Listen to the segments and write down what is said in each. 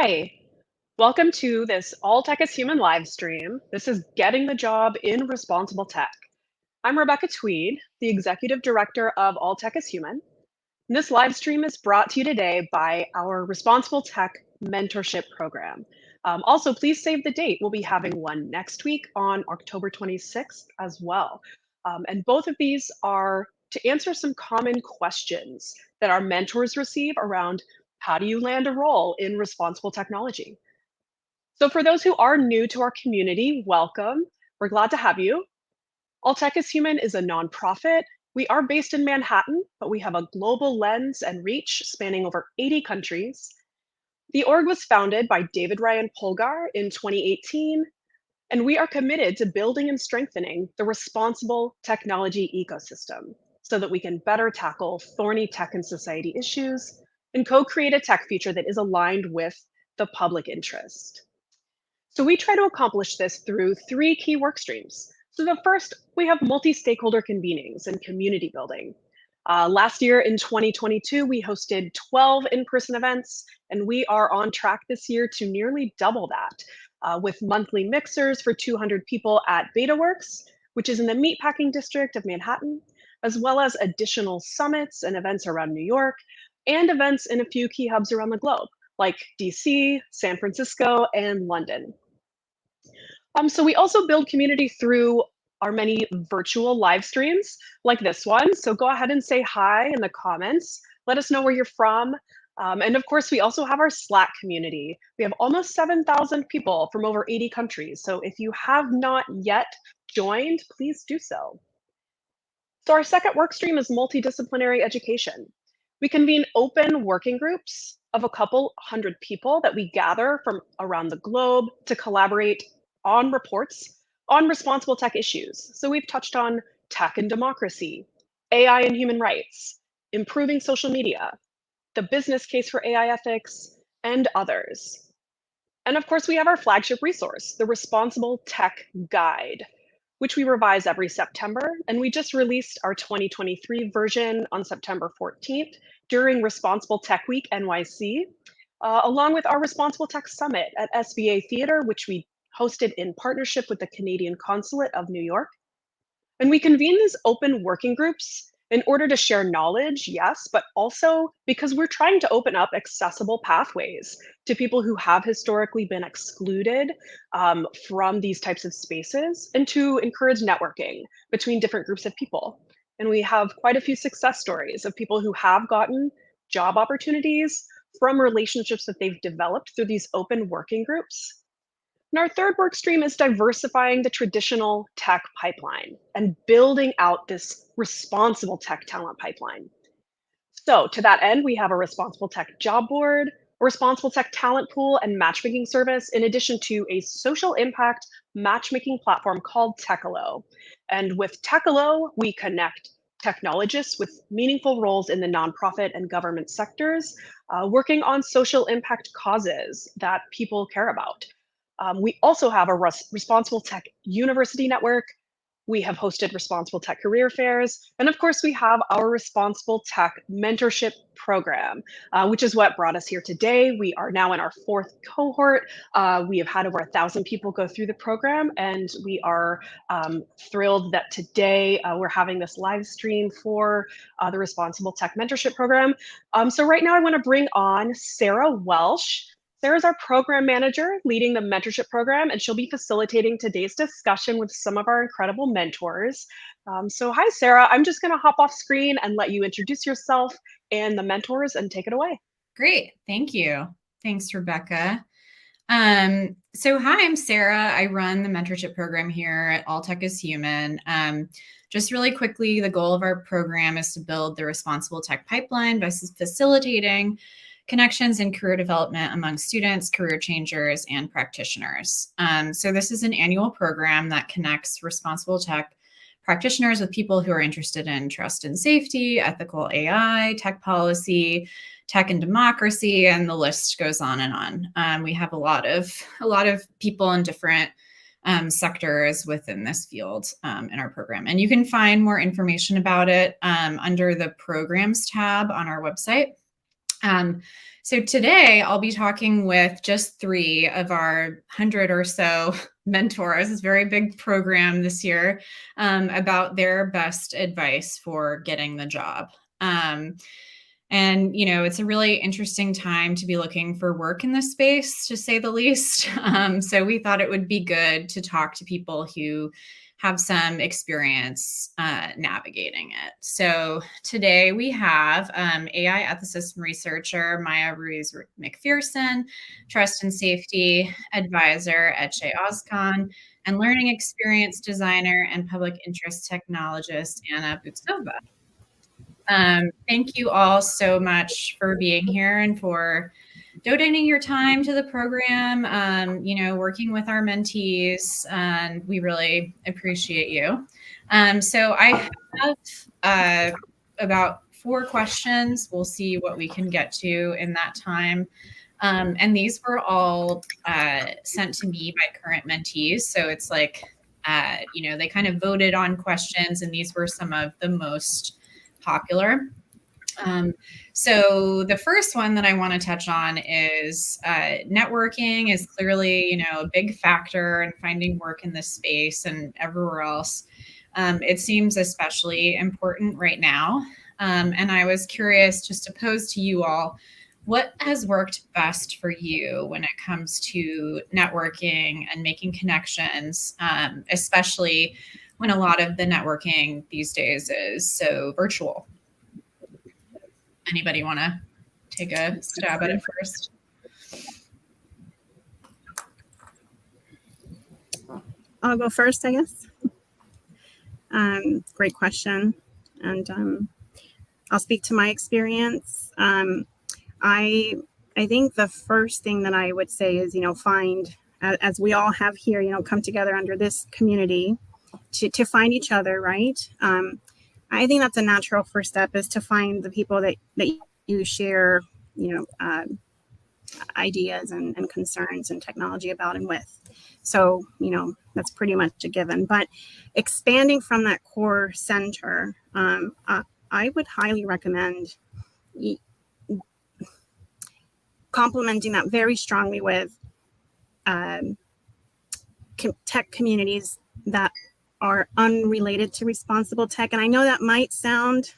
Hi, welcome to this All Tech is Human live stream. This is Getting the Job in Responsible Tech. I'm Rebecca Tweed, the Executive Director of All Tech is Human. And this live stream is brought to you today by our Responsible Tech Mentorship Program. Also, please save the date. We'll be having one next week on October 26th as well. And both of these are to answer some common questions that our mentors receive around how do you land a role in responsible technology? So for those who are new to our community, welcome. We're glad to have you. All Tech is Human is a nonprofit. We are based in Manhattan, but we have a global lens and reach spanning over 80 countries. The org was founded by David Ryan Polgar in 2018, and we are committed to building and strengthening the responsible technology ecosystem so that we can better tackle thorny tech and society issues and co-create a tech future that is aligned with the public interest. So we try to accomplish this through three key work streams. So the first, we have multi-stakeholder convenings and community building. Last year in 2022, we hosted 12 in-person events, and we are on track this year to nearly double that with monthly mixers for 200 people at BetaWorks, which is in the meatpacking district of Manhattan, as well as additional summits and events around New York, and events in a few key hubs around the globe, like DC, San Francisco, and London. So we also build community through our many virtual live streams like this one. So go ahead and say hi in the comments. Let us know where you're from. And of course, we also have our Slack community. We have almost 7,000 people from over 80 countries. So if you have not yet joined, please do so. So our second work stream is multidisciplinary education. We convene open working groups of a couple hundred people that we gather from around the globe to collaborate on reports on responsible tech issues. So we've touched on tech and democracy, AI and human rights, improving social media, the business case for AI ethics, and others. And of course, we have our flagship resource, the Responsible Tech Guide, which we revise every September. And we just released our 2023 version on September 14th during Responsible Tech Week NYC, along with our Responsible Tech Summit at SVA Theater, which we hosted in partnership with the Canadian Consulate of New York. And we convene these open working groups in order to share knowledge, yes, but also because we're trying to open up accessible pathways to people who have historically been excluded from these types of spaces and to encourage networking between different groups of people. And we have quite a few success stories of people who have gotten job opportunities from relationships that they've developed through these open working groups. And our third work stream is diversifying the traditional tech pipeline and building out this responsible tech talent pipeline. So to that end, we have a responsible tech job board, a responsible tech talent pool and matchmaking service, in addition to a social impact matchmaking platform called Techalo. And with Techalo, we connect technologists with meaningful roles in the nonprofit and government sectors, working on social impact causes that people care about. We also have a Responsible Tech University Network. We have hosted Responsible Tech Career Fairs. And of course, we have our Responsible Tech Mentorship Program, which is what brought us here today. We are now in our fourth cohort. We have had over 1,000 people go through the program, and we are thrilled that today we're having this live stream for the Responsible Tech Mentorship Program. So right now I want to bring on Sarah Welsh. Sarah's our program manager leading the mentorship program, and she'll be facilitating today's discussion with some of our incredible mentors. So hi, Sarah. I'm just going to hop off screen and let you introduce yourself and the mentors and take it away. Great. Thank you. Thanks, Rebecca. So hi, I'm Sarah. I run the mentorship program here at All Tech is Human. Just really quickly, the goal of our program is to build the responsible tech pipeline by facilitating connections and career development among students, career changers, and practitioners. So this is an annual program that connects responsible tech practitioners with people who are interested in trust and safety, ethical AI, tech policy, tech and democracy, and the list goes on and on. We have a lot of people in different sectors within this field in our program. And you can find more information about it under the programs tab on our website. So today I'll be talking with just 3 of our 100 or so mentors. It's a very big program this year, about their best advice for getting the job. And, it's a really interesting time to be looking for work in this space, to say the least. So we thought it would be good to talk to people who have some experience navigating it. So today we have AI ethicist and researcher Ruiz McPherson, trust and safety advisor Ozkan, and learning experience designer and public interest technologist Anna Butuzova. Thank you all so much for being here and for donating your time to the program, working with our mentees, and we really appreciate you. So I have about 4 questions. We'll see what we can get to in that time. And these were all sent to me by current mentees. So it's like, they kind of voted on questions, and these were some of the most popular. So the first one that I want to touch on is networking is clearly, a big factor in finding work in this space and everywhere else. It seems especially important right now. And I was curious just to pose to you all, what has worked best for you when it comes to networking and making connections, especially when a lot of the networking these days is so virtual? Anybody want to take a stab at it first? I'll go first, I guess. Great question. And I'll speak to my experience. I think the first thing that I would say is, find, as we all have here, come together under this community to find each other, right? I think that's a natural first step, is to find the people that you share, ideas and concerns and technology about and with. So, that's pretty much a given. But expanding from that core center, I would highly recommend complementing that very strongly with tech communities that are unrelated to responsible tech. And I know that might sound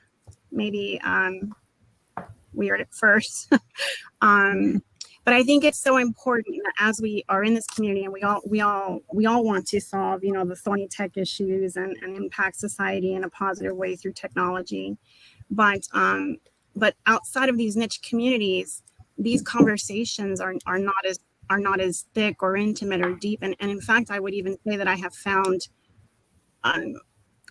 maybe weird at first, but I think it's so important that as we are in this community, and we all want to solve, the thorny tech issues and impact society in a positive way through technology. But outside of these niche communities, these conversations are not as thick or intimate or deep. And in fact, I would even say that I have found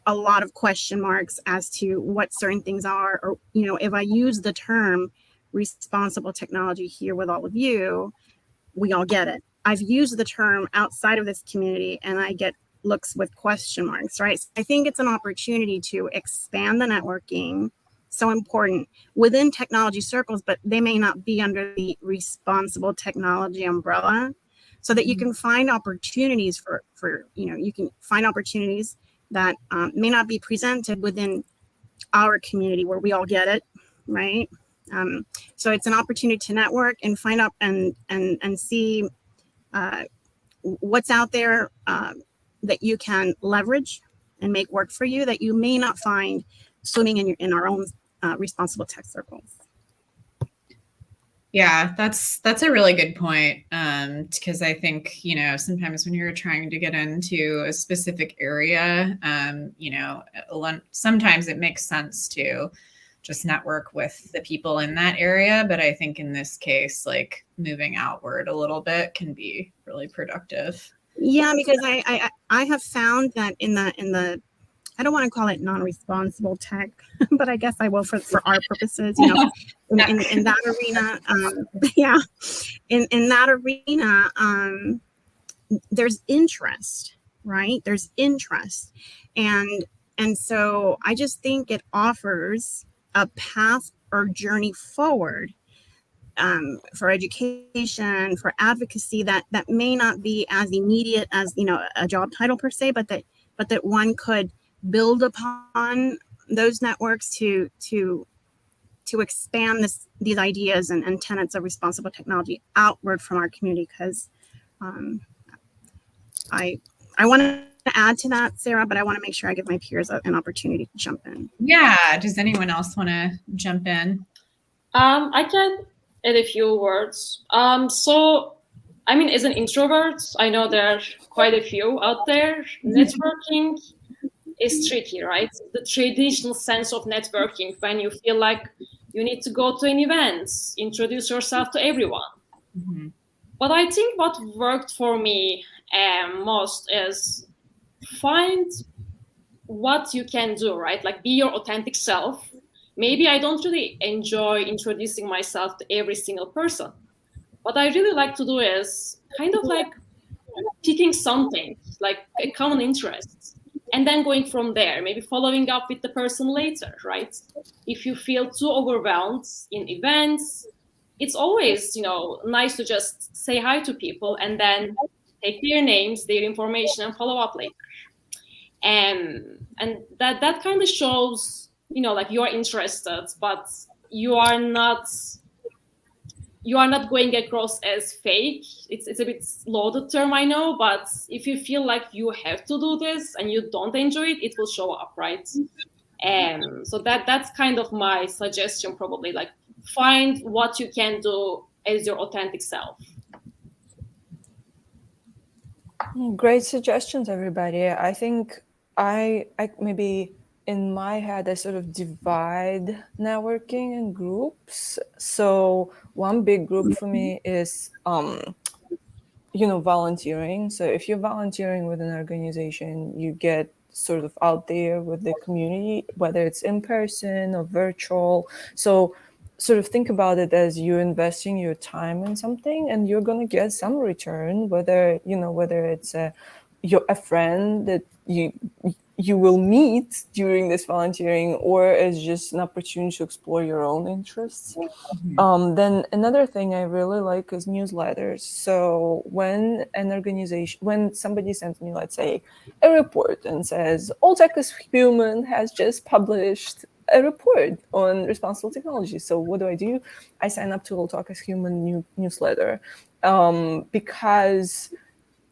a lot of question marks as to what certain things are, or, if I use the term responsible technology here with all of you, we all get it. I've used the term outside of this community and I get looks with question marks, right? So I think it's an opportunity to expand the networking, so important, within technology circles, but they may not be under the responsible technology umbrella, so that you can find opportunities for you can find opportunities that may not be presented within our community where we all get it, right? So it's an opportunity to network and find out and see what's out there that you can leverage and make work for you that you may not find swimming in our own responsible tech circles. Yeah, that's a really good point, because I think, sometimes when you're trying to get into a specific area, sometimes it makes sense to just network with the people in that area. But I think in this case, like, moving outward a little bit can be really productive. Yeah, because I have found that in the I don't want to call it non-responsible tech, but I guess I will for our purposes, in that arena. In that arena, there's interest, right? There's interest. And so I just think it offers a path or journey forward for education, for advocacy that may not be as immediate as, a job title per se, but that one could build upon those networks to to expand these ideas and tenets of responsible technology outward from our community, because I want to add to that, Sarah, but I want to make sure I give my peers an opportunity to jump in. Yeah. Does anyone else want to jump in? I can add a few words. So, I mean, as an introvert, I know there are quite a few out there. Networking is tricky, right? The traditional sense of networking, when you feel like you need to go to an event, introduce yourself to everyone. Mm-hmm. But I think what worked for me most is find what you can do, right? Like, be your authentic self. Maybe I don't really enjoy introducing myself to every single person. What I really like to do is kind of like picking something, like a common interest, and then going from there, maybe following up with the person later, right? If you feel too overwhelmed in events, it's always, nice to just say hi to people and then take their names, their information, and follow up later. And that kind of shows, like you're interested, but you are not going across as fake. It's a bit loaded term, I know, but if you feel like you have to do this and you don't enjoy it, it will show up, right? So that's kind of my suggestion, probably, like find what you can do as your authentic self. Great suggestions, everybody. I think I maybe in my head, I sort of divide networking in groups. So one big group for me is, volunteering. So if you're volunteering with an organization, you get sort of out there with the community, whether it's in person or virtual. So sort of think about it as you're investing your time in something and you're going to get some return, whether it's a friend that you will meet during this volunteering, or as just an opportunity to explore your own interests. Mm-hmm. Then another thing I really like is newsletters. So when somebody sends me, let's say, a report and says, All Tech is Human has just published a report on responsible technology. So what do? I sign up to All Talk as Human newsletter because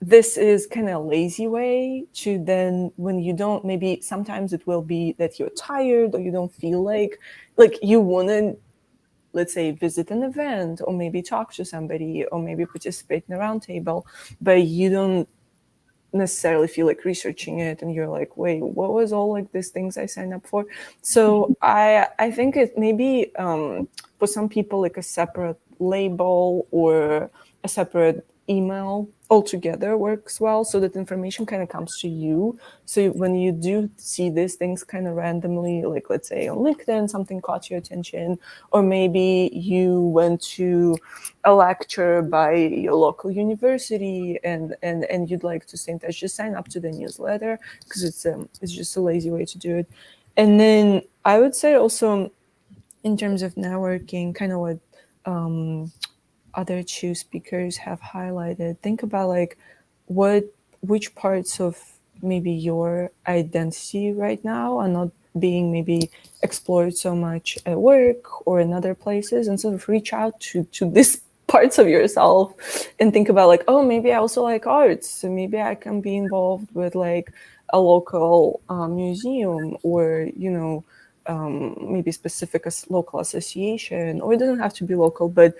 this is kind of a lazy way to then, when you don't, maybe sometimes it will be that you're tired or you don't feel like you want to, let's say, visit an event or maybe talk to somebody or maybe participate in a roundtable, but you don't necessarily feel like researching it and you're like, wait, what was all like these things I signed up for? So I think it maybe for some people like a separate label or a separate email altogether works well, so that information kind of comes to you. So when you do see these things kind of randomly, like let's say on LinkedIn, something caught your attention, or maybe you went to a lecture by your local university and you'd like to stay in touch, just sign up to the newsletter, because it's just a lazy way to do it. And then I would say also in terms of networking, kind of what other two speakers have highlighted, think about like which parts of maybe your identity right now are not being maybe explored so much at work or in other places, and sort of reach out to these parts of yourself and think about like, oh, maybe I also like arts, so maybe I can be involved with like a local museum, or maybe specific local association, or it doesn't have to be local, but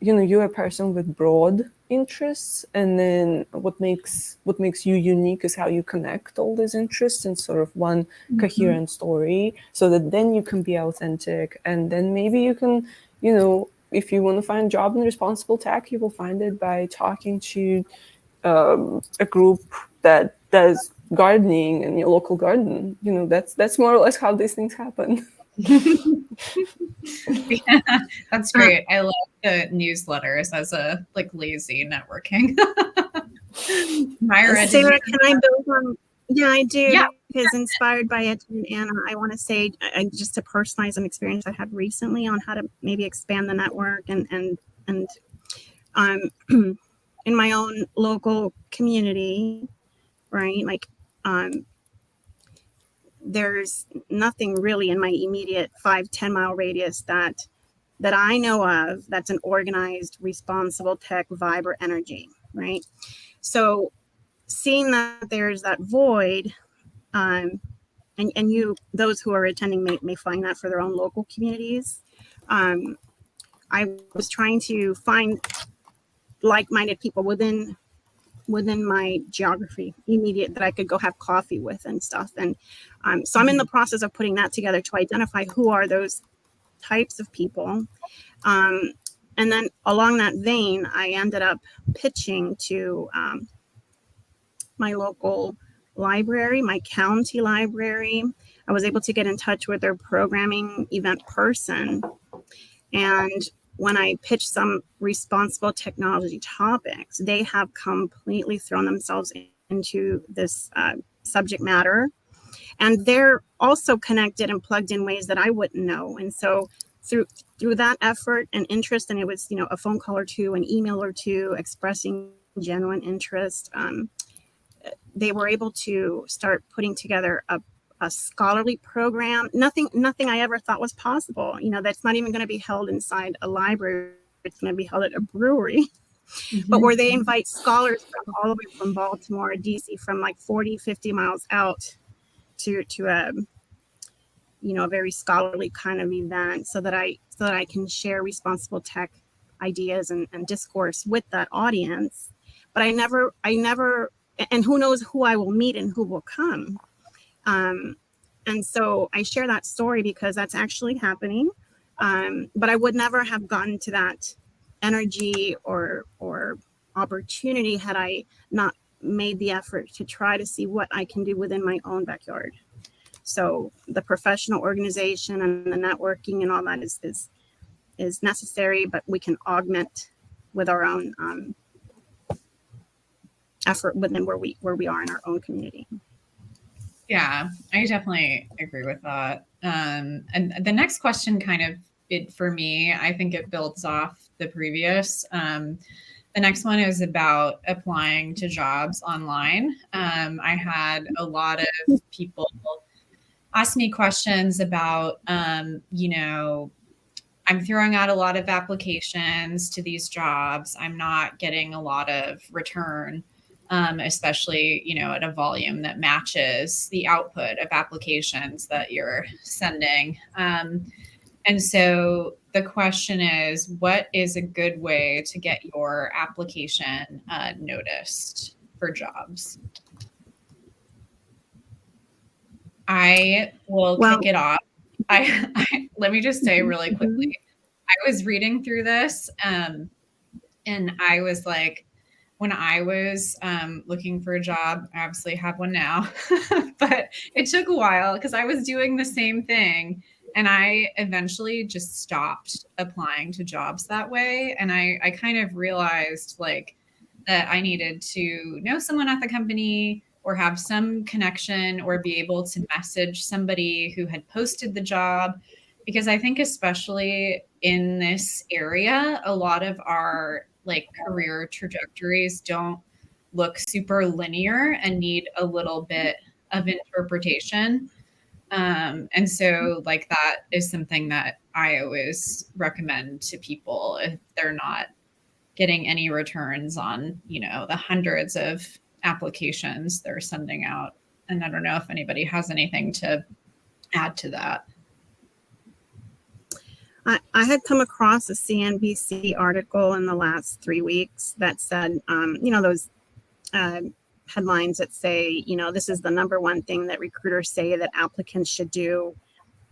you're a person with broad interests, and then what makes you unique is how you connect all these interests in sort of one coherent story, so that then you can be authentic, and then maybe you can, if you want to find a job in responsible tech, you will find it by talking to a group that does gardening in your local garden. That's more or less how these things happen. Yeah, that's great. I love the newsletters as a lazy networking. Mayra, Sarah, can I build on? Yeah, I do. Yeah. Because inspired by it, and I want to say, just to personalize an experience I had recently on how to maybe expand the network and in my own local community, right? there's nothing really in my immediate 5-10 mile radius that I know of that's an organized, responsible tech vibe or energy, right? So seeing that there's that void, and you, those who are attending may find that for their own local communities. I was trying to find like-minded people within my geography immediate that I could go have coffee with and stuff. And so I'm in the process of putting that together to identify who are those types of people. And then along that vein, I ended up pitching to my local library, my county library. I was able to get in touch with their programming event person. And when I pitched some responsible technology topics, they have completely thrown themselves into this subject matter. And they're also connected and plugged in ways that I wouldn't know. And so through that effort and interest, and it was, a phone call or two, an email or two, expressing genuine interest, they were able to start putting together a scholarly program. Nothing I ever thought was possible. That's not even going to be held inside a library. It's going to be held at a brewery. Mm-hmm. But where they invite scholars from all the way from Baltimore, DC, from like 40, 50 miles out to a very scholarly kind of event, so that I can share responsible tech ideas and discourse with that audience. But I never, and who knows who I will meet and who will come. And so I share that story because that's actually happening. But I would never have gotten to that energy or opportunity had I not made the effort to try to see what I can do within my own backyard. So the professional organization and the networking and all that is necessary, but we can augment with our own effort within where we are in our own community. Yeah, I definitely agree with that. And the next question for me, I think it builds off the previous. The next one is about applying to jobs online. I had a lot of people ask me questions about, I'm throwing out a lot of applications to these jobs. I'm not getting a lot of return, especially, at a volume that matches the output of applications that you're sending. And so the question is, what is a good way to get your application noticed for jobs? I will kick it off. Let me just say really quickly, I was reading through this and I was like, when I was looking for a job, I obviously have one now, but it took a while because I was doing the same thing. And I eventually just stopped applying to jobs that way. And I kind of realized that I needed to know someone at the company or have some connection or be able to message somebody who had posted the job. Because I think especially in this area, a lot of our career trajectories don't look super linear and need a little bit of interpretation. And so that is something that I always recommend to people if they're not getting any returns on, the hundreds of applications they're sending out. And I don't know if anybody has anything to add to that. I had come across a CNBC article in the last 3 weeks that said, those headlines that say, this is the number one thing that recruiters say that applicants should do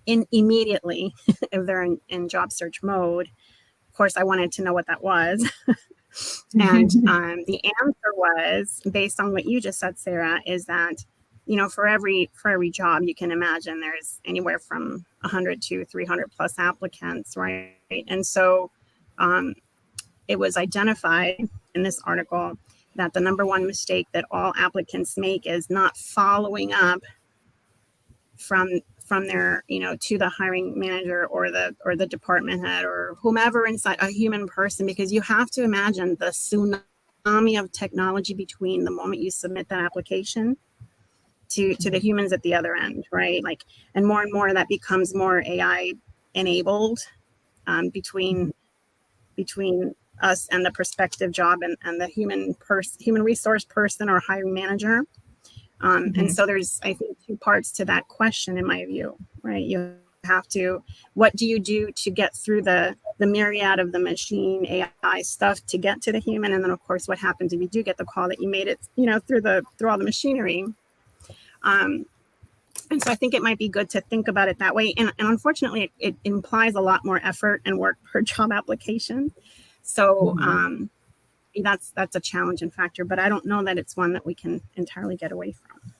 immediately if they're in job search mode. Of course, I wanted to know what that was. And the answer was, based on what you just said, Sarah, is that, for every job, you can imagine there's anywhere from 100 to 300 plus applicants, right? And so it was identified in this article that the number one mistake that all applicants make is not following up from their, to the hiring manager or the department head or whomever inside, a human person, because you have to imagine the tsunami of technology between the moment you submit that application to the humans at the other end, right? Like, and more that becomes more AI enabled between us and the prospective job and the human resource person or hiring manager. And so there's, I think, two parts to that question, in my view, right? You have to, what do you do to get through the myriad of the machine AI stuff to get to the human? And then, of course, what happens if you do get the call that you made it, through all the machinery? And so I think it might be good to think about it that way. And unfortunately, it implies a lot more effort and work per job application. So that's a challenging factor, but I don't know that it's one that we can entirely get away from.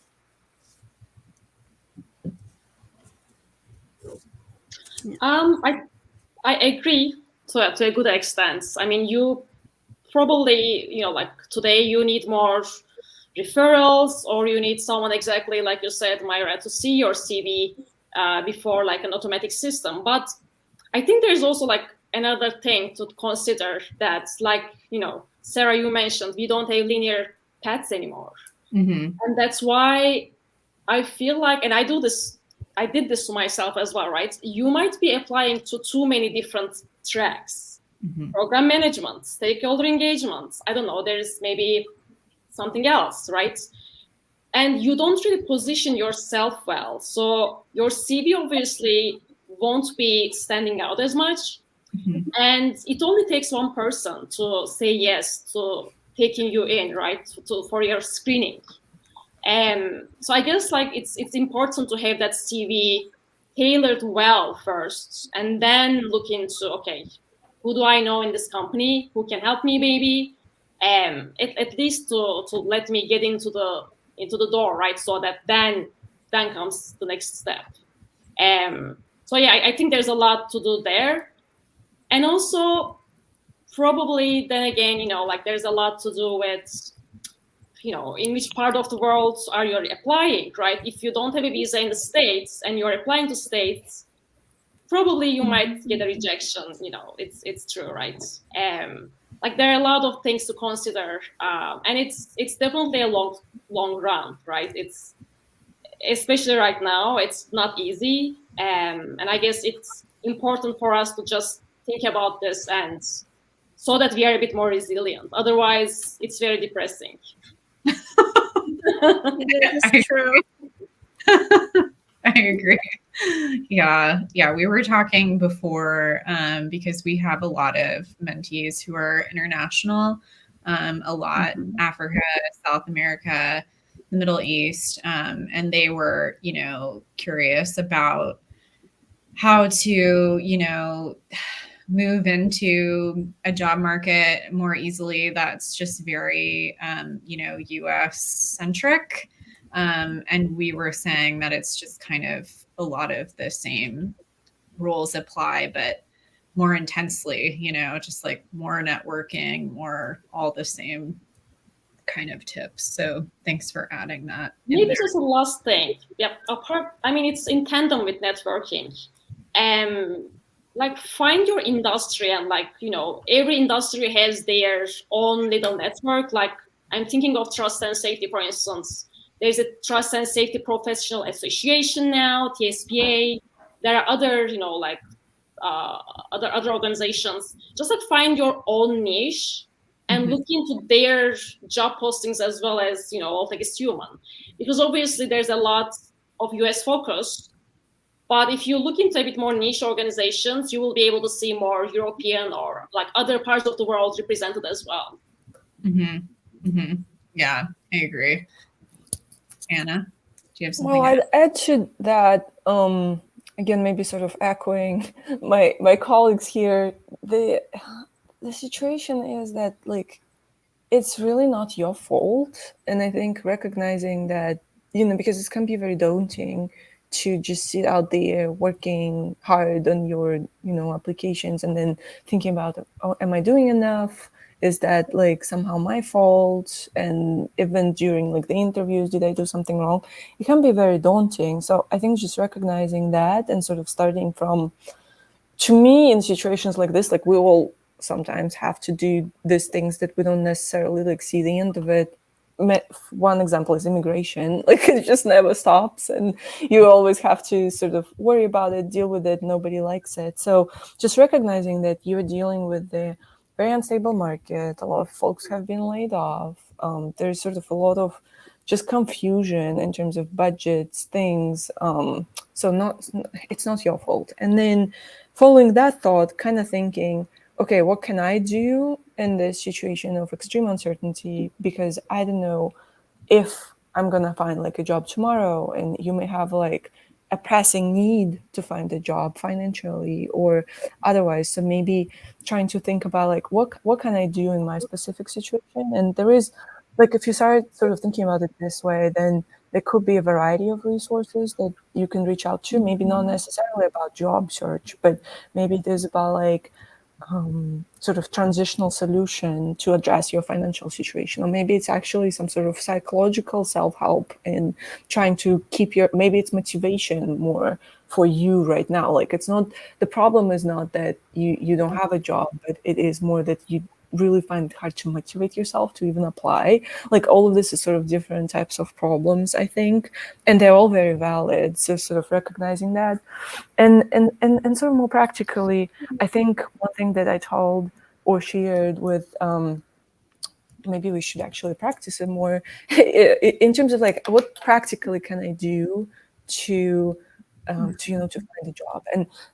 I agree to a good extent. I mean, you probably, like today you need more referrals, or you need someone exactly like you said, Mayra, to see your CV before like an automatic system. But I think there's also like another thing to consider, that's like, Sarah, you mentioned we don't have linear paths anymore. And that's why I feel like, and I did this to myself as well, right? You might be applying to too many different tracks, program management, stakeholder engagement. I don't know, there's maybe something else, right? And you don't really position yourself well. So your CV obviously won't be standing out as much. And it only takes one person to say yes to taking you in, right, for your screening. And so I guess like it's important to have that CV tailored well first, and then look into, okay, who do I know in this company who can help me, maybe, at least to let me get into the door, right? So that then comes the next step. So yeah, I think there's a lot to do there. And also, probably then again, like there's a lot to do with, in which part of the world are you applying, right? If you don't have a visa in the States and you're applying to States, probably you might get a rejection, it's true, right? Like there are a lot of things to consider, and it's definitely a long run, right? It's, especially right now, it's not easy, and I guess it's important for us to just think about this, and so that we are a bit more resilient. Otherwise, it's very depressing. It is true. I agree. Yeah. We were talking before because we have a lot of mentees who are international, a lot Africa, South America, the Middle East, and they were, curious about how to, move into a job market more easily that's just very, US centric. And we were saying that it's just kind of a lot of the same rules apply, but more intensely, just like more networking, more all the same kind of tips. So thanks for adding that. Maybe just a last thing. Yep. It's in tandem with networking. Like find your industry, and like, every industry has their own little network. Like I'm thinking of trust and safety, for instance. There's a Trust and Safety Professional Association now, TSPA. There are other, other organizations. Just like find your own niche and look into their job postings as well as, All Tech is Human. Because obviously there's a lot of US focus, but if you look into a bit more niche organizations, you will be able to see more European or like other parts of the world represented as well. Yeah, I agree. Anna, do you have something? Well, I'd add to that, again, maybe sort of echoing my colleagues here. The situation is that, like, it's really not your fault. And I think recognizing that, because it can be very daunting to just sit out there working hard on your, applications and then thinking about, oh, am I doing enough? Is that like somehow my fault? And even during like the interviews, did I do something wrong? It can be very daunting. So I think just recognizing that and sort of starting from, to me, in situations like this, like we all sometimes have to do these things that we don't necessarily like see the end of it. one example is immigration. Like it just never stops, and you always have to sort of worry about it, deal with it. Nobody likes it. So just recognizing that you're dealing with the very unstable market. A lot of folks have been laid off. There's sort of a lot of just confusion in terms of budgets, things. So it's not your fault. And then following that thought, kind of thinking, okay, what can I do in this situation of extreme uncertainty? Because I don't know if I'm gonna find like a job tomorrow, and you may have like a pressing need to find a job financially or otherwise. So maybe trying to think about like what can I do in my specific situation? And there is like, if you start sort of thinking about it this way, then there could be a variety of resources that you can reach out to. Maybe not necessarily about job search, but maybe it is about like sort of transitional solution to address your financial situation, or maybe it's actually some sort of psychological self-help in trying to keep maybe it's motivation more for you right now. Like it's not, the problem is not that you don't have a job, but it is more that you really find it hard to motivate yourself to even apply. Like all of this is sort of different types of problems, I think, and they're all very valid. So sort of recognizing that, and sort of more practically, I think one thing that I told or shared with maybe we should actually practice it more in terms of like what practically can I do to to find a job,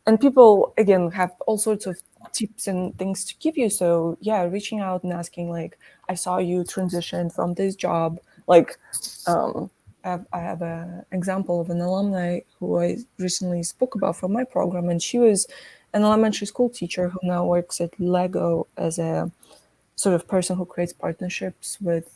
and people again have all sorts of tips and things to give you. So yeah, reaching out and asking like, I saw you transition from this job, like I have an example of an alumni who I recently spoke about from my program, and she was an elementary school teacher who now works at Lego as a sort of person who creates partnerships with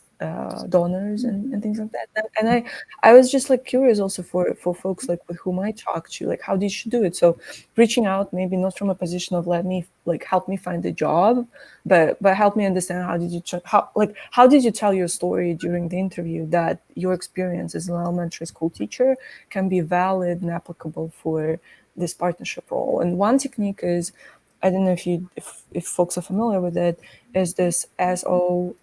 donors and things like that. And I was just like curious also for folks like with whom I talk to, like how did she do it? So reaching out, maybe not from a position of help me find a job, but help me understand how did you tell your story during the interview that your experience as an elementary school teacher can be valid and applicable for this partnership role. And one technique is, I don't know if folks are familiar with it, is this SOAR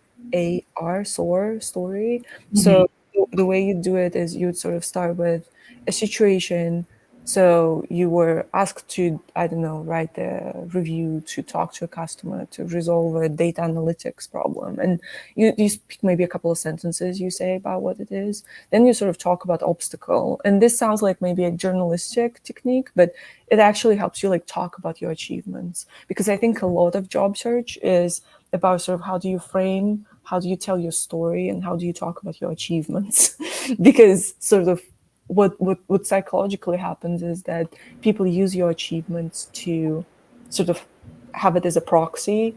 story. Mm-hmm. So the way you do it is you would sort of start with a situation. So you were asked to, I don't know, write a review, to talk to a customer, to resolve a data analytics problem. And you speak maybe a couple of sentences you say about what it is. Then you sort of talk about obstacle. And this sounds like maybe a journalistic technique, but it actually helps you like talk about your achievements. Because I think a lot of job search is about sort of how do you frame, how do you tell your story, and how do you talk about your achievements? Because sort of what psychologically happens is that people use your achievements to sort of have it as a proxy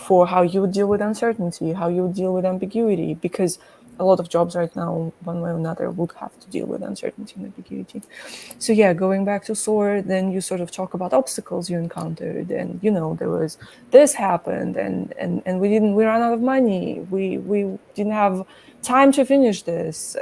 for how you would deal with uncertainty, how you would deal with ambiguity, because a lot of jobs right now, one way or another, would have to deal with uncertainty and ambiguity. So yeah, going back to SOAR, then you sort of talk about obstacles you encountered, and there was this happened, and we ran out of money, we didn't have time to finish this,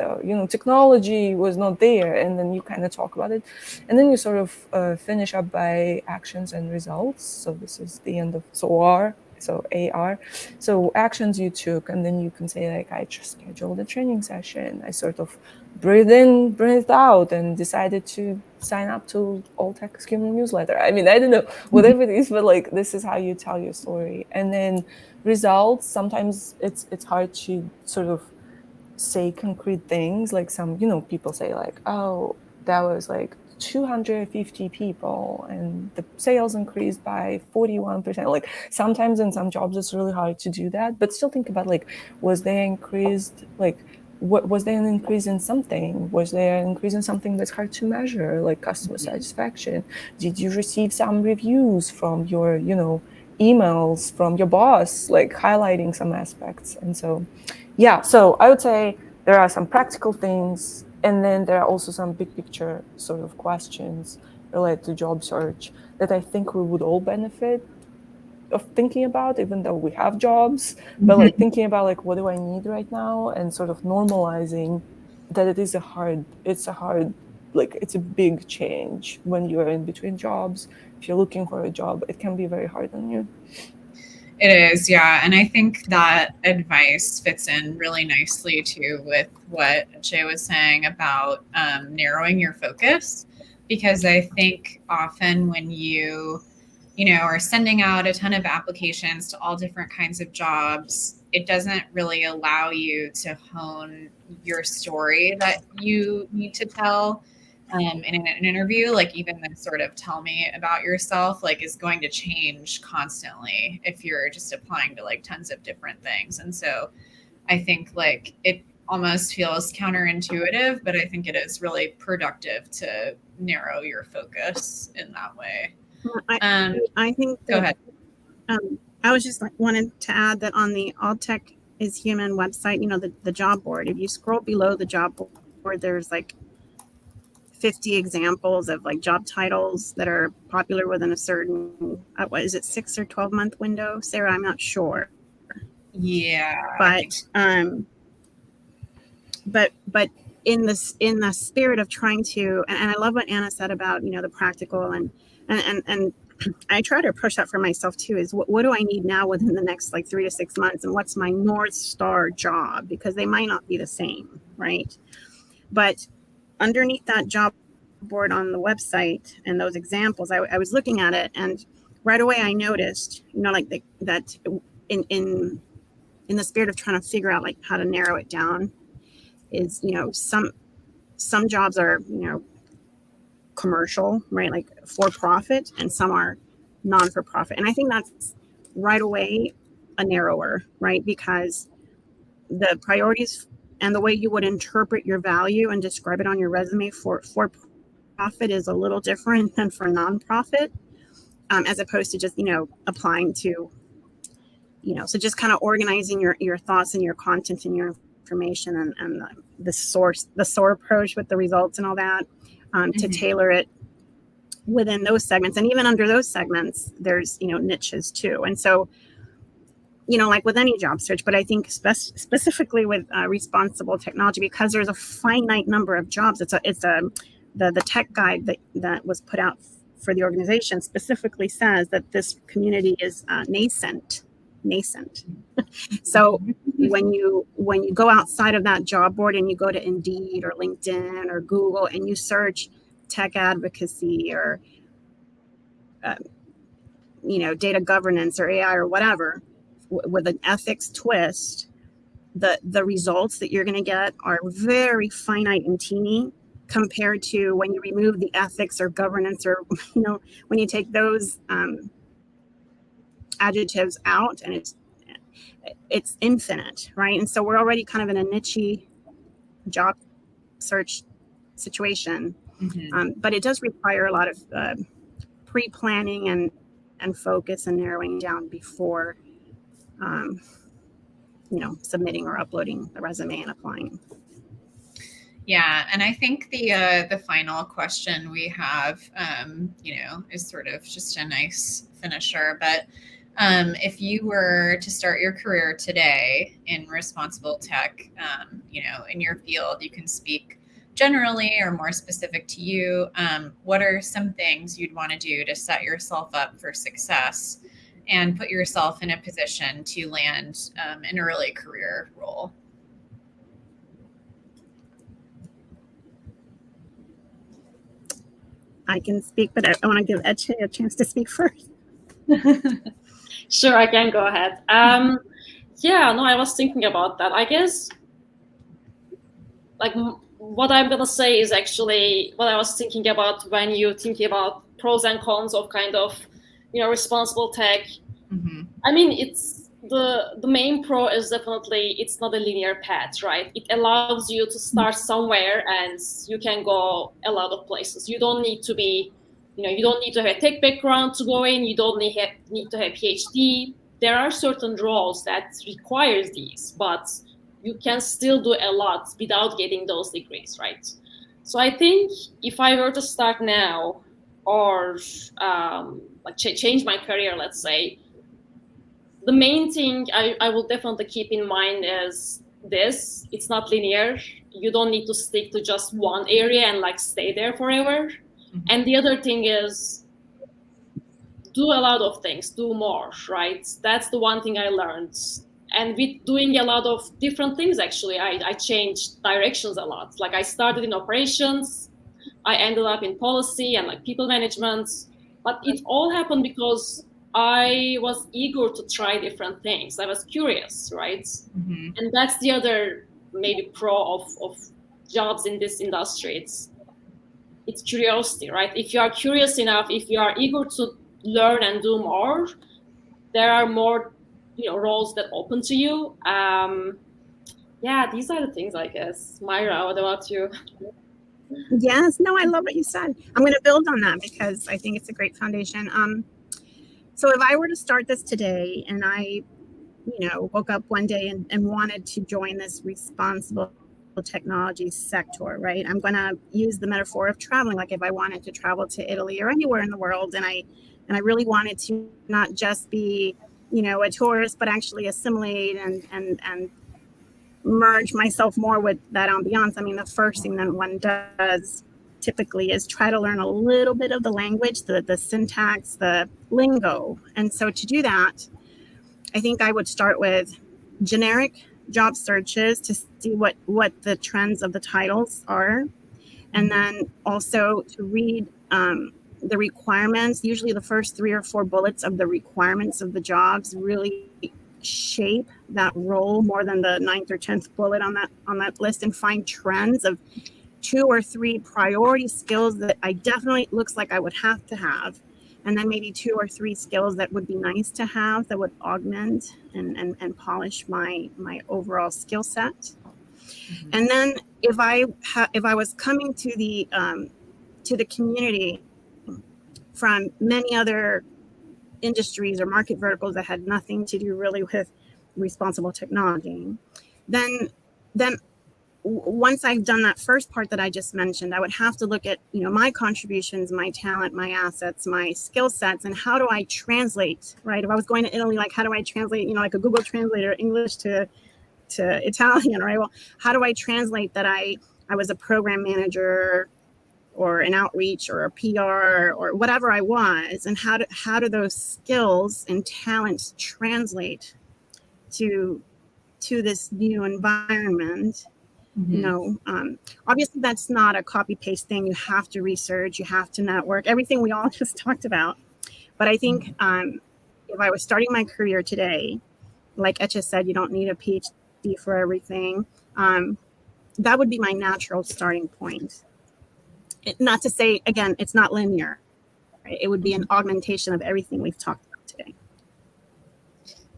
technology was not there, and then you kind of talk about it, and then you sort of finish up by actions and results. So this is the end of SOAR. So AR, so actions you took, and then you can say like, I just scheduled a training session, I sort of breathed in, breathed out, and decided to sign up to All Tech Human newsletter. I mean, I don't know, whatever it is, but like this is how you tell your story. And then results, sometimes it's hard to sort of say concrete things, like some people say like, oh, that was like 250 people and the sales increased by 41%. Like sometimes in some jobs it's really hard to do that, but still think about like, was there increased, like what was there an increase in something? Was there an increase in something that's hard to measure, like customer satisfaction? Did you receive some reviews from your emails from your boss, like highlighting some aspects? And so so I would say there are some practical things, and then there are also some big picture sort of questions related to job search that I think we would all benefit of thinking about, even though we have jobs, but like thinking about like, what do I need right now, and sort of normalizing that it's a big change when you're in between jobs. If you're looking for a job, it can be very hard on you. It is, yeah. And I think that advice fits in really nicely too with what Jay was saying about narrowing your focus. Because I think often when you are sending out a ton of applications to all different kinds of jobs, it doesn't really allow you to hone your story that you need to tell in an interview. Like even the sort of tell me about yourself, like is going to change constantly if you're just applying to like tons of different things. And so I think like it almost feels counterintuitive, but I think it is really productive to narrow your focus in that way. I think that, go ahead. I was just like wanted to add that on the All Tech is Human website, the job board, if you scroll below the job board, there's like 50 examples of like job titles that are popular within a certain, what is it, 6 or 12 month window? Sarah, I'm not sure. Yeah. But in the spirit of trying to, and I love what Anna said about, the practical and I try to approach that for myself too, is what do I need now within the next like 3 to 6 months, and what's my North Star job, because they might not be the same, right? But underneath that job board on the website and those examples, I was looking at it, and right away I noticed, like that in the spirit of trying to figure out like how to narrow it down, is some jobs are commercial, right, like for profit, and some are non for profit, and I think that's right away a narrower, right, because the priorities and the way you would interpret your value and describe it on your resume for profit is a little different than for nonprofit, as opposed to just applying to so just kind of organizing your thoughts and your content and your information and the SOAR approach with the results and all that, to tailor it within those segments. And even under those segments, there's niches too. And so like with any job search, but I think specifically with responsible technology, because there's a finite number of jobs. The tech guide that was put out for the organization specifically says that this community is nascent. So when you go outside of that job board and you go to Indeed or LinkedIn or Google and you search tech advocacy or data governance or AI or whatever, with an ethics twist, the results that you're going to get are very finite and teeny compared to when you remove the ethics or governance, or when you take those adjectives out, and it's infinite, right? And so we're already kind of in a niche job search situation, but it does require a lot of pre-planning and focus and narrowing down before submitting or uploading the resume and applying. Yeah, and I think the final question we have, is sort of just a nice finisher. But if you were to start your career today in responsible tech, in your field, you can speak generally or more specific to you. What are some things you'd want to do to set yourself up for success and put yourself in a position to land an early career role? I can speak, but I want to give Etche a chance to speak first. Sure, I can go ahead. I was thinking about that. I guess, like, what I'm gonna say is actually what I was thinking about when you thinking about pros and cons of kind of, responsible tech. I mean, it's the main pro is definitely it's not a linear path, right? It allows you to start somewhere and you can go a lot of places. You don't need to be, you don't need to have a tech background to go in. You don't need to have PhD. There are certain roles that require these, but you can still do a lot without getting those degrees, right? So I think if I were to start now or change my career, let's say, the main thing I will definitely keep in mind is this: it's not linear. You don't need to stick to just one area and stay there forever. And the other thing is, do a lot of things, do more, right? That's the one thing I learned. And with doing a lot of different things, actually, I changed directions a lot. Like I started in operations, I ended up in policy and like people management, but it all happened because I was eager to try different things. I was curious, right? Mm-hmm. And that's the other maybe pro of jobs in this industry. It's curiosity, right? If you are curious enough, if you are eager to learn and do more, there are more, roles that open to you. Yeah, these are the things, I guess. Mayra, what about you? Yes, no, I love what you said. I'm going to build on that because I think it's a great foundation. So if I were to start this today and I, woke up one day and wanted to join this responsible technology sector, right? I'm going to use the metaphor of traveling. Like if I wanted to travel to Italy or anywhere in the world, and I really wanted to not just be, a tourist, but actually assimilate and merge myself more with that ambiance. I mean, the first thing that one does typically is try to learn a little bit of the language, the syntax, the lingo. And so to do that, I think I would start with generic job searches to see what the trends of the titles are. And then also to read the requirements. Usually the first 3 or 4 bullets of the requirements of the jobs really shape that role more than the 9th or 10th bullet on that list, and find trends of 2 or 3 priority skills that I definitely looks like I would have to have, and then maybe 2 or 3 skills that would be nice to have that would augment and polish my overall skill set. Mm-hmm. And then if I was coming to the community from many other industries or market verticals that had nothing to do really with responsible technology, then once I've done that first part that I just mentioned, I would have to look at, my contributions, my talent, my assets, my skill sets, and how do I translate, right? If I was going to Italy, like how do I translate, like a Google Translator, English to Italian, right? Well, how do I translate that I was a program manager or an outreach or a PR or whatever I was, and how do those skills and talents translate to this new environment? Mm-hmm. Obviously that's not a copy paste thing. You have to research, you have to network, everything we all just talked about. But I think if I was starting my career today, like Etcha said, you don't need a PhD for everything. That would be my natural starting point. Not to say, again, it's not linear. Right? It would be an augmentation of everything we've talked about today.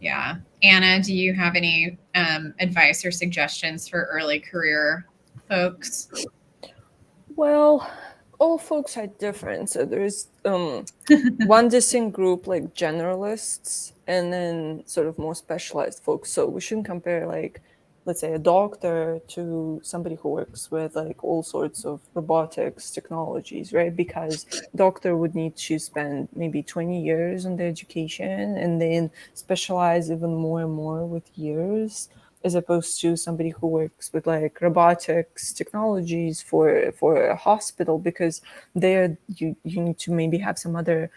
Yeah. Anna, do you have any advice or suggestions for early career folks? Well, all folks are different. So there's one distinct group, like generalists, and then sort of more specialized folks. So we shouldn't compare, like, let's say a doctor to somebody who works with like all sorts of robotics technologies, right? Because doctor would need to spend maybe 20 years on the education and then specialize even more and more with years, as opposed to somebody who works with like robotics technologies for a hospital, because there you need to maybe have some other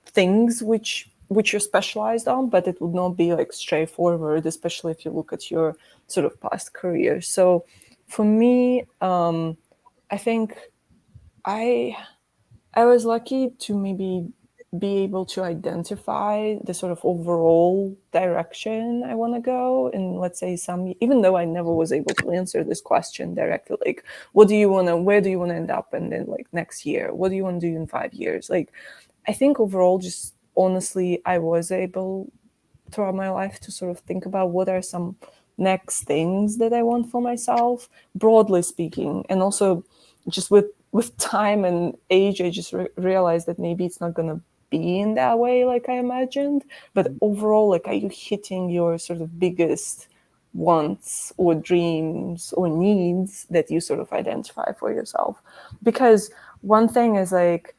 things which you're specialized on, but it would not be like straightforward, especially if you look at your sort of past career. So for me, I think I was lucky to maybe be able to identify the sort of overall direction I want to go. And let's say even though I never was able to answer this question directly, like, where do you want to end up? And then like next year, what do you want to do in 5 years? Like, I think overall, just honestly, I was able throughout my life to sort of think about what are some next things that I want for myself, broadly speaking. And also just with time and age, I just realized that maybe it's not going to be in that way like I imagined. But overall, like, are you hitting your sort of biggest wants or dreams or needs that you sort of identify for yourself? Because one thing is like,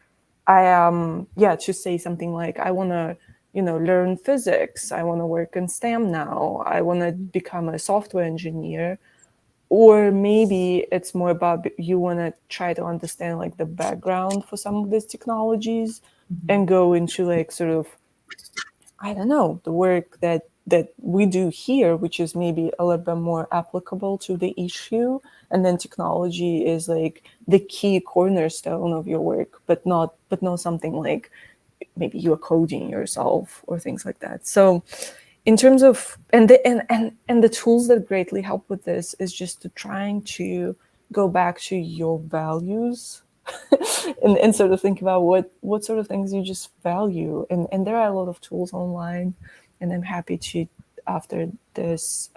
to say something like, I want to, learn physics. I want to work in STEM now. I want to become a software engineer. or maybe it's more about you want to try to understand like the background for some of these technologies and go into like sort of, I don't know, the work that we do here, which is maybe a little bit more applicable to the issue, and then technology is like the key cornerstone of your work, but not something like maybe you're coding yourself or things like that. So in terms of and the tools that greatly help with this is just to trying to go back to your values and sort of think about what sort of things you just value. And there are a lot of tools online, and I'm happy to, after this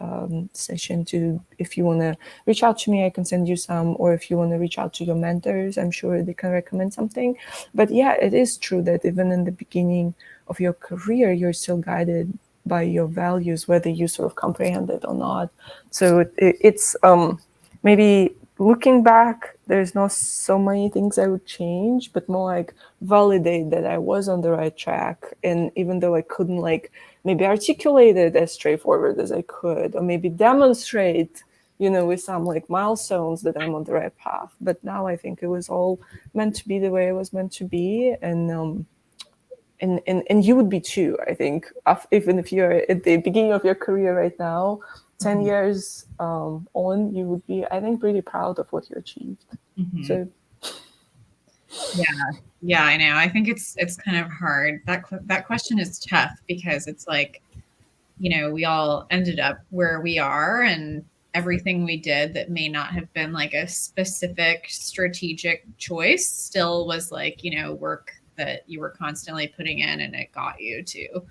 session, to, if you want to reach out to me, I can send you some, or if you want to reach out to your mentors, I'm sure they can recommend something. But yeah, it is true that even in the beginning of your career, you're still guided by your values, whether you sort of comprehend it or not. So it's maybe looking back, there's not so many things I would change, but more like validate that I was on the right track. And even though I couldn't like maybe articulate it as straightforward as I could, or maybe demonstrate, with some like milestones that I'm on the right path. But now I think it was all meant to be the way it was meant to be. And you would be too, I think, even if you're at the beginning of your career right now, 10 years on, you would be, I think, pretty proud of what you achieved. So yeah, I know. I think it's kind of hard. That question is tough because it's like, we all ended up where we are, and everything we did that may not have been like a specific strategic choice still was like, work that you were constantly putting in, and it got you to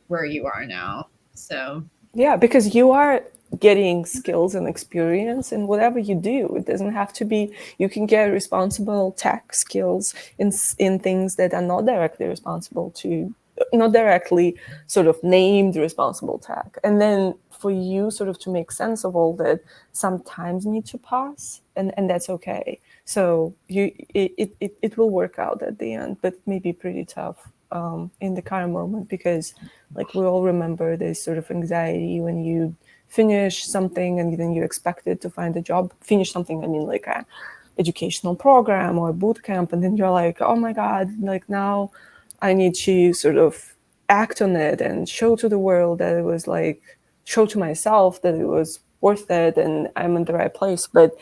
where you are now. So yeah, because you are getting skills and experience in whatever you do. It doesn't have to be, you can get responsible tech skills in things that are not directly responsible to, not directly sort of named responsible tech. And then for you sort of to make sense of all that, sometimes need to pass, and that's okay. So it will work out at the end, but it may be pretty tough in the current moment, because like we all remember this sort of anxiety when you finish something and then you expected to find a job. Finish something, I mean like a educational program or a boot camp, and then you're like, oh my God, like now I need to sort of act on it and show to the world that it was like, show to myself that it was worth it and I'm in the right place. But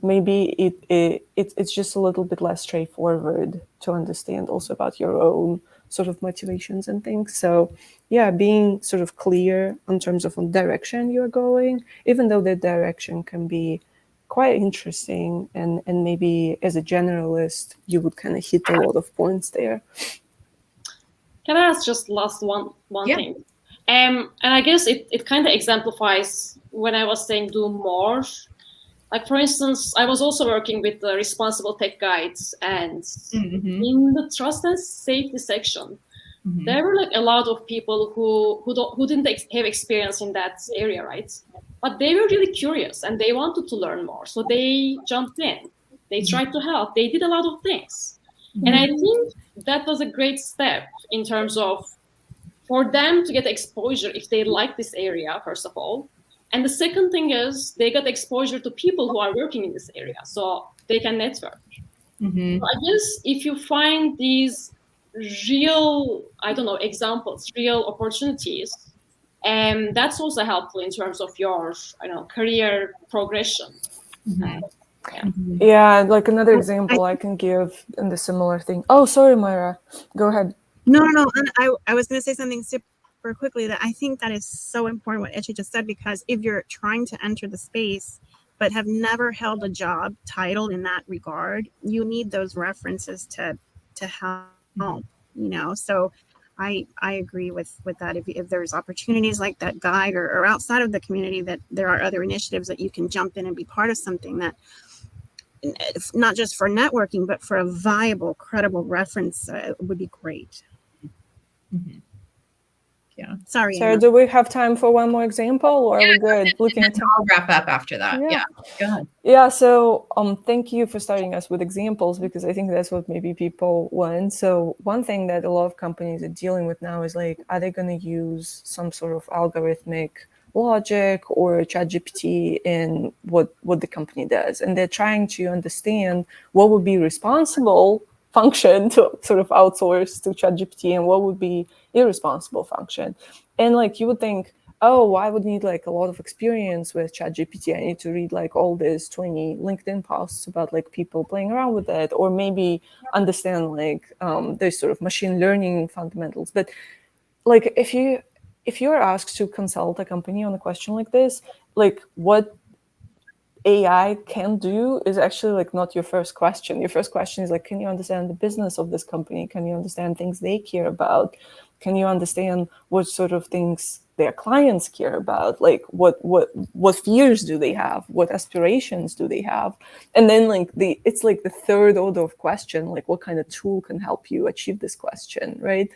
maybe it's just a little bit less straightforward to understand also about your own sort of motivations and things. So yeah, being sort of clear in terms of what direction you're going, even though the direction can be quite interesting, and maybe as a generalist you would kind of hit a lot of points there. Can I ask just last one thing? And I guess it kind of exemplifies when I was saying do more. Like, for instance, I was also working with the responsible tech guides, and in the trust and safety section, there were like a lot of people who didn't have experience in that area, right? But they were really curious and they wanted to learn more. So they jumped in, they tried to help, they did a lot of things. And I think that was a great step in terms of for them to get exposure if they like this area, first of all. And the second thing is they got exposure to people who are working in this area, so they can network. So I guess if you find these real, examples, real opportunities, that's also helpful in terms of your, career progression. Yeah, like another example I can give in the similar thing. Oh, sorry, Mayra, go ahead. No. I was going to say something super quickly that I think that is so important what Etche just said, because if you're trying to enter the space but have never held a job title in that regard, you need those references to help, So I agree with that. If there's opportunities like that guide or outside of the community, that there are other initiatives that you can jump in and be part of something that, not just for networking, but for a viable, credible reference, would be great. Yeah. Sorry, Sarah, Anna. do we have time for one more example, or are we good? Looking at time. I'll wrap up after that. Yeah. Go ahead. Yeah. So thank you for starting us with examples, because I think that's what maybe people want. So one thing that a lot of companies are dealing with now is like, are they going to use some sort of algorithmic logic or ChatGPT in what the company does. And they're trying to understand what would be responsible function to sort of outsource to ChatGPT and what would be irresponsible function. And like you would think, oh, I would need like a lot of experience with ChatGPT. I need to read like all these 20 LinkedIn posts about like people playing around with it, or maybe understand like there's sort of machine learning fundamentals. But like if you're asked to consult a company on a question like this, like what AI can do is actually like not your first question. Your first question is like, can you understand the business of this company? Can you understand things they care about? Can you understand what sort of things their clients care about? Like what fears do they have? What aspirations do they have? And then like it's like the third order of question, like what kind of tool can help you achieve this question, right?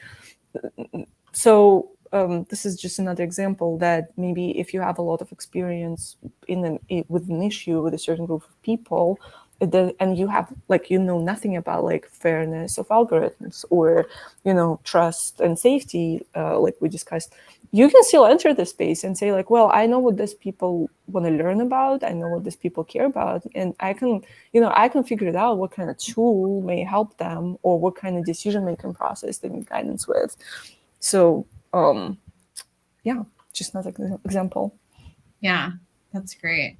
So this is just another example that maybe if you have a lot of experience with an issue with a certain group of people, and you have like nothing about like fairness of algorithms or trust and safety, like we discussed, you can still enter the space and say like, well, I know what these people want to learn about, I know what these people care about, and I can figure it out what kind of tool may help them or what kind of decision making process they need guidance with. So yeah, just another example. Yeah, that's great.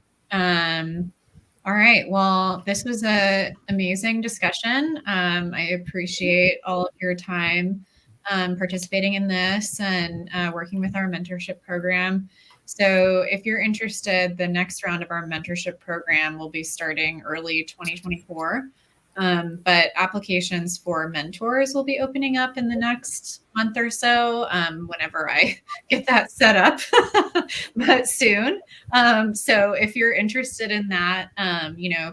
All right. Well, this was an amazing discussion. I appreciate all of your time participating in this and working with our mentorship program. So if you're interested, the next round of our mentorship program will be starting early 2024. But applications for mentors will be opening up in the next month or so, whenever I get that set up, but soon. So if you're interested in that,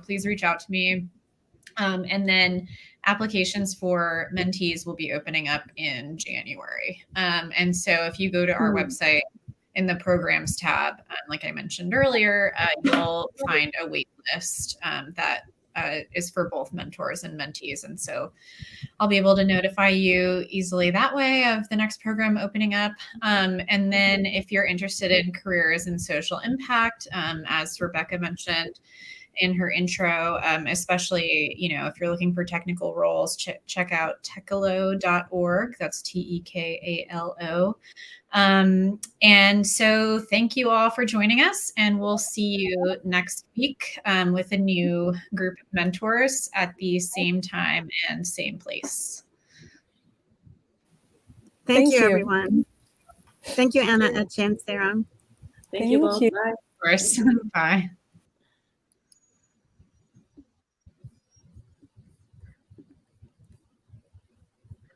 please reach out to me. And then applications for mentees will be opening up in January. And so if you go to our website in the programs tab, like I mentioned earlier, you'll find a wait list that is for both mentors and mentees. And so I'll be able to notify you easily that way of the next program opening up. And then if you're interested in careers and social impact, as Rebecca mentioned in her intro, especially, if you're looking for technical roles, check out tekalo.org. That's TEKALO. And so thank you all for joining us, and we'll see you next week with a new group of mentors at the same time and same place. Thank you, everyone. Thank you, Anna, Etche, and Sarah. Thank you both. Bye. Of course. Bye.